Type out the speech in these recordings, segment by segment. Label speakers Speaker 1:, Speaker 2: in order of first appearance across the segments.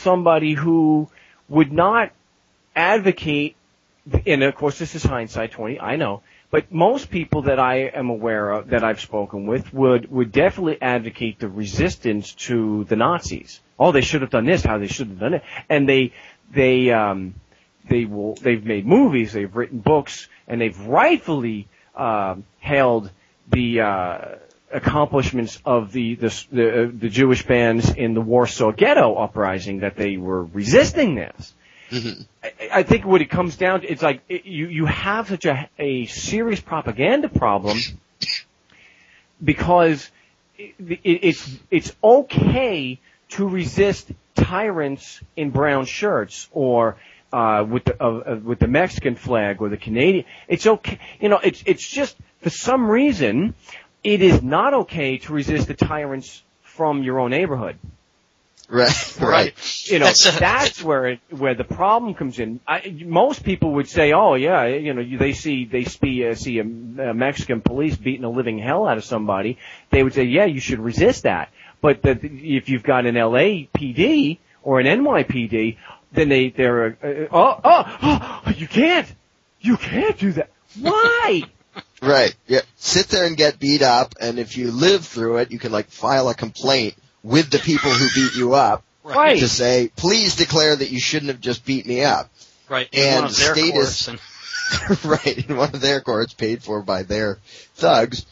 Speaker 1: somebody who would not advocate, and of course this is hindsight 20, I know, but most people that I am aware of, that I've spoken with, would definitely advocate the resistance to the Nazis. Oh, they should have done this, how they should have done it. And they've made movies, they've written books, and they've rightfully hailed the accomplishments of the Jewish bands in the Warsaw Ghetto uprising, that they were resisting this. Mm-hmm. I think what it comes down to, it's like you have such a serious propaganda problem because it's okay to resist tyrants in brown shirts or with the Mexican flag or the Canadian. It's okay, it's just for some reason it is not okay to resist the tyrants from your own neighborhood.
Speaker 2: Right.
Speaker 1: That's where the problem comes in. Most people would say, oh yeah, they see a Mexican police beating the living hell out of somebody. They would say, yeah, you should resist that. But if you've got an LAPD or an NYPD, then they're you can't do that. Why?
Speaker 2: Right. Yeah. Sit there and get beat up, and if you live through it, you can file a complaint with the people who beat you up,
Speaker 1: right,
Speaker 2: to say, please declare that you shouldn't have just beat me up.
Speaker 3: Right,
Speaker 2: in
Speaker 3: one of their courts.
Speaker 2: Right, in one of their courts, paid for by their thugs.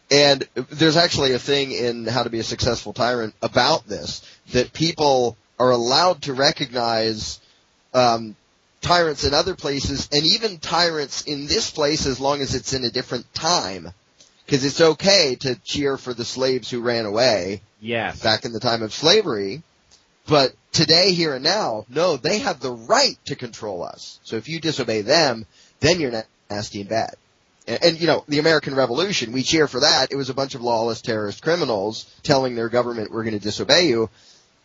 Speaker 2: And there's actually a thing in How to Be a Successful Tyrant about this, that people are allowed to recognize tyrants in other places, and even tyrants in this place as long as it's in a different time. Because it's okay to cheer for the slaves who ran away.
Speaker 1: Yes.
Speaker 2: Back in the time of slavery. But today, here and now, no, they have the right to control us. So if you disobey them, then you're nasty and bad. And the American Revolution, we cheer for that. It was a bunch of lawless terrorist criminals telling their government, we're going to disobey you.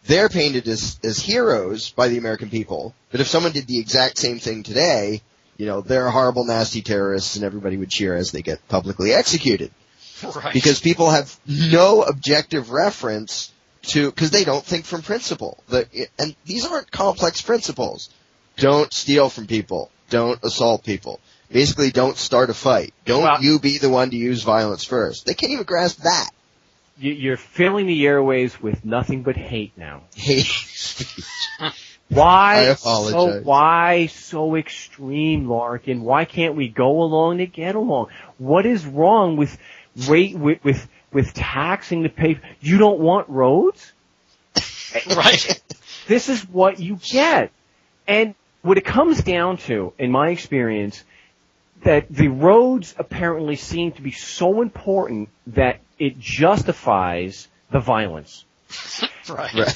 Speaker 2: They're painted as heroes by the American people. But if someone did the exact same thing today, they're horrible, nasty terrorists, and everybody would cheer as they get publicly executed.
Speaker 3: Right.
Speaker 2: Because people have no objective reference because they don't think from principle. And these aren't complex principles. Don't steal from people. Don't assault people. Basically, don't start a fight. Don't you be the one to use violence first. They can't even grasp that.
Speaker 1: You're filling the airways with nothing but hate now.
Speaker 2: Hate speech.
Speaker 1: Why?
Speaker 2: I apologize.
Speaker 1: Why so extreme, Larkin? Why can't we go along to get along? What is wrong with taxing the pay? You don't want roads?
Speaker 3: Right.
Speaker 1: This is what you get. And what it comes down to, in my experience, that the roads apparently seem to be so important that it justifies the violence.
Speaker 3: Right.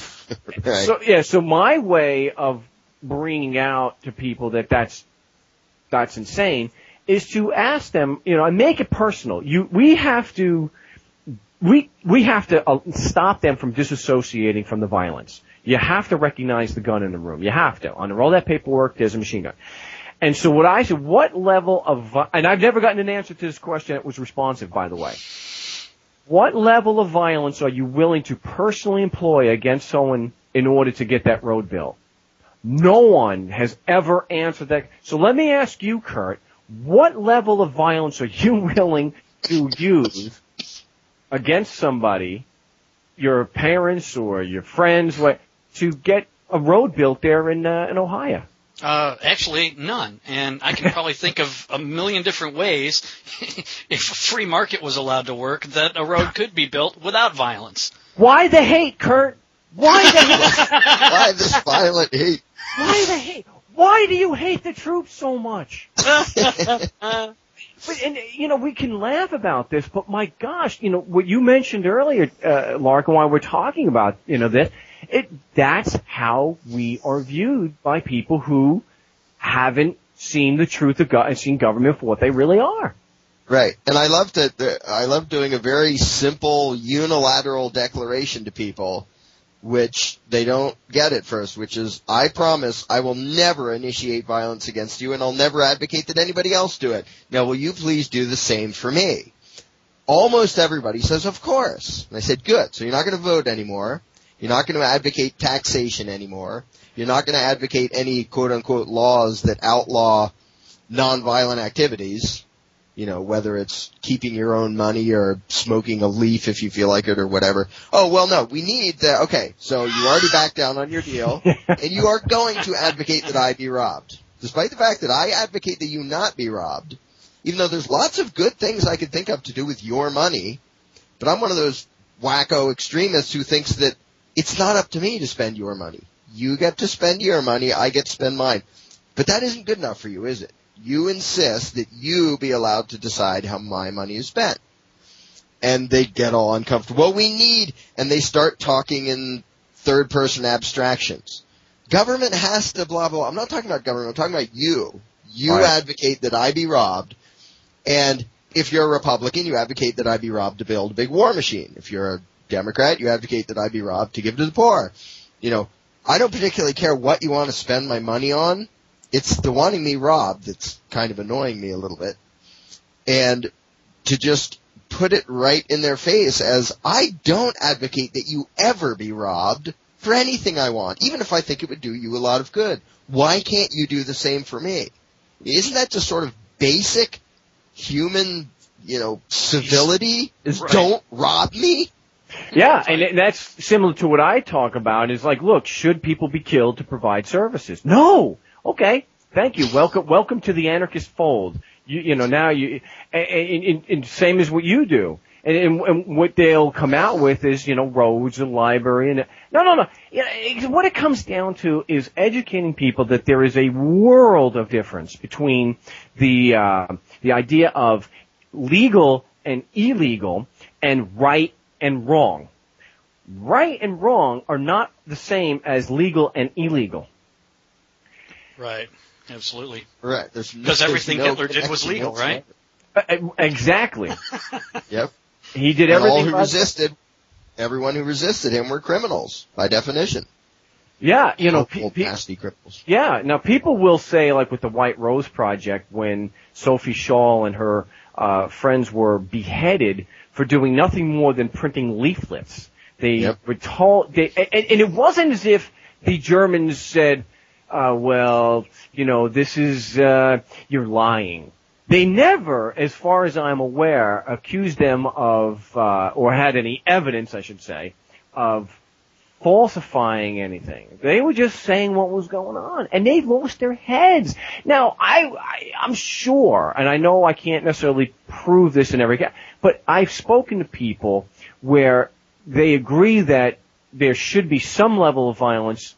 Speaker 1: So my way of bringing out to people that's insane is to ask them, and make it personal. We have to stop them from disassociating from the violence. You have to recognize the gun in the room. You have to. Under all that paperwork, there's a machine gun. And so what I said, what level of, and I've never gotten an answer to this question that was responsive, by the way. What level of violence are you willing to personally employ against someone in order to get that road built? No one has ever answered that. So let me ask you, Kurt, what level of violence are you willing to use against somebody, your parents or your friends, to get a road built there in Ohio?
Speaker 3: Actually, none. And I can probably think of a million different ways, if a free market was allowed to work, that a road could be built without violence.
Speaker 1: Why the hate, Kurt? Why the hate?
Speaker 2: Why this violent hate?
Speaker 1: Why the hate? Why do you hate the troops so much? But, we can laugh about this, but my gosh, what you mentioned earlier, Larkin, while we're talking about, this, that's how we are viewed by people who haven't seen the truth of God and seen government for what they really are.
Speaker 2: Right. And I love doing a very simple unilateral declaration to people, which they don't get at first, which is, I promise I will never initiate violence against you, and I'll never advocate that anybody else do it. Now, will you please do the same for me? Almost everybody says, of course. And I said, good. So you're not going to vote anymore. You're not going to advocate taxation anymore. You're not going to advocate any quote-unquote laws that outlaw nonviolent activities, you know, whether it's keeping your own money or smoking a leaf if you feel like it or whatever. Oh, well, no, we need okay, so you already backed down on your deal, and you are going to advocate that I be robbed. Despite the fact that I advocate that you not be robbed, even though there's lots of good things I could think of to do with your money, but I'm one of those wacko extremists who thinks that it's not up to me to spend your money. You get to spend your money, I get to spend mine. But that isn't good enough for you, is it? You insist that you be allowed to decide how my money is spent. And they get all uncomfortable. Well, we need, and they start talking in third-person abstractions. Government has to blah, blah. I'm not talking about government. I'm talking about you. You advocate that I be robbed. And if you're a Republican, you advocate that I be robbed to build a big war machine. If you're a Democrat, you advocate that I be robbed to give to the poor. You know, I don't particularly care what you want to spend my money on. It's the wanting me robbed that's kind of annoying me a little bit. And to just put it right in their face as I don't advocate that you ever be robbed for anything I want, even if I think it would do you a lot of good. Why can't you do the same for me? Isn't that just sort of basic human, you know, civility? Is don't rob me?
Speaker 1: Yeah, and that's similar to what I talk about is like, look, should people be killed to provide services? No. Okay. Thank you. Welcome to the anarchist fold. You know, now and same as what you do. And what they'll come out with is, you know, roads and library and no. You know, what it comes down to is educating people that there is a world of difference between the idea of legal and illegal and right and wrong. Right and wrong are not the same as legal and illegal.
Speaker 3: Right. Absolutely.
Speaker 2: Right.
Speaker 3: Because everything Hitler did was legal, right?
Speaker 1: Exactly.
Speaker 2: Yep.
Speaker 1: He did
Speaker 2: and
Speaker 1: everything.
Speaker 2: Everyone who resisted him were criminals by definition.
Speaker 1: Yeah, you know,
Speaker 2: nasty criminals.
Speaker 1: Yeah. Now people will say, like with the White Rose Project, when Sophie Scholl and her friends were beheaded for doing nothing more than printing leaflets. They were told, and it wasn't as if the Germans said, well, you know, this is, you're lying. They never, as far as I'm aware, accused them of, or had any evidence, I should say, of falsifying anything. They were just saying what was going on, and they lost their heads. Now, I'm sure, and I know I can't necessarily prove this in every case, but I've spoken to people where they agree that there should be some level of violence,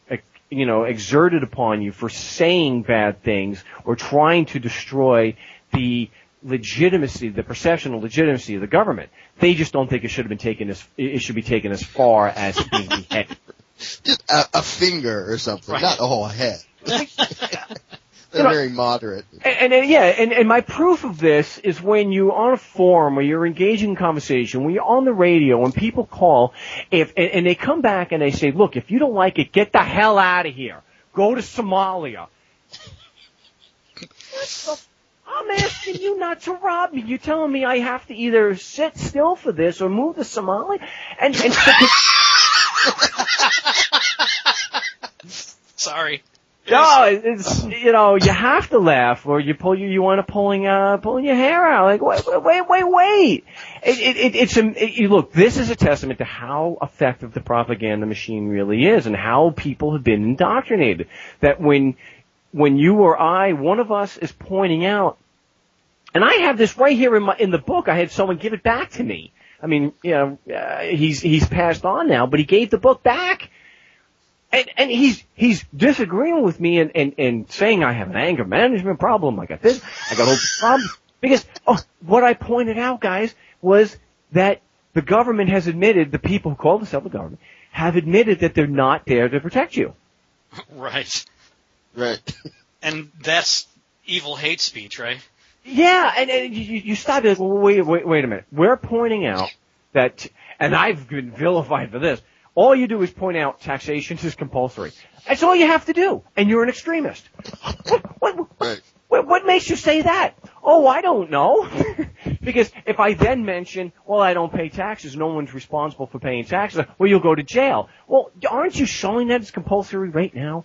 Speaker 1: you know, exerted upon you for saying bad things or trying to destroy the legitimacy, the perception of legitimacy of the government. They just don't think it should have been taken it should be taken as far as being beheaded.
Speaker 2: Just a finger or something, right. Not a whole head. They're very moderate.
Speaker 1: And my proof of this is when you're on a forum or you're engaging in conversation, when you're on the radio, when people call, and they come back and they say, look, if you don't like it, get the hell out of here. Go to Somalia. I'm asking you not to rob me. You're telling me I have to either sit still for this or move to Somalia? And
Speaker 3: Sorry.
Speaker 1: No, it's, you know, you have to laugh or you want to pulling your hair out. Like, wait. Look, this is a testament to how effective the propaganda machine really is and how people have been indoctrinated. That when you or I, one of us is pointing out, and I have this right here in the book. I had someone give it back to me. I mean, you know, he's passed on now, but he gave the book back. And he's disagreeing with me and saying I have an anger management problem. I got this. I got all these problems. Because, what I pointed out, guys, was that the government has admitted, the people who call themselves the government, have admitted that they're not there to protect you.
Speaker 3: Right.
Speaker 2: And
Speaker 3: that's evil hate speech, right?
Speaker 1: Yeah, and you stop it. Wait a minute. We're pointing out that, and I've been vilified for this, all you do is point out taxation is compulsory. That's all you have to do, and you're an extremist. What makes you say that? Oh, I don't know. Because if I then mention, well, I don't pay taxes, no one's responsible for paying taxes, well, you'll go to jail. Well, aren't you showing that it's compulsory right now?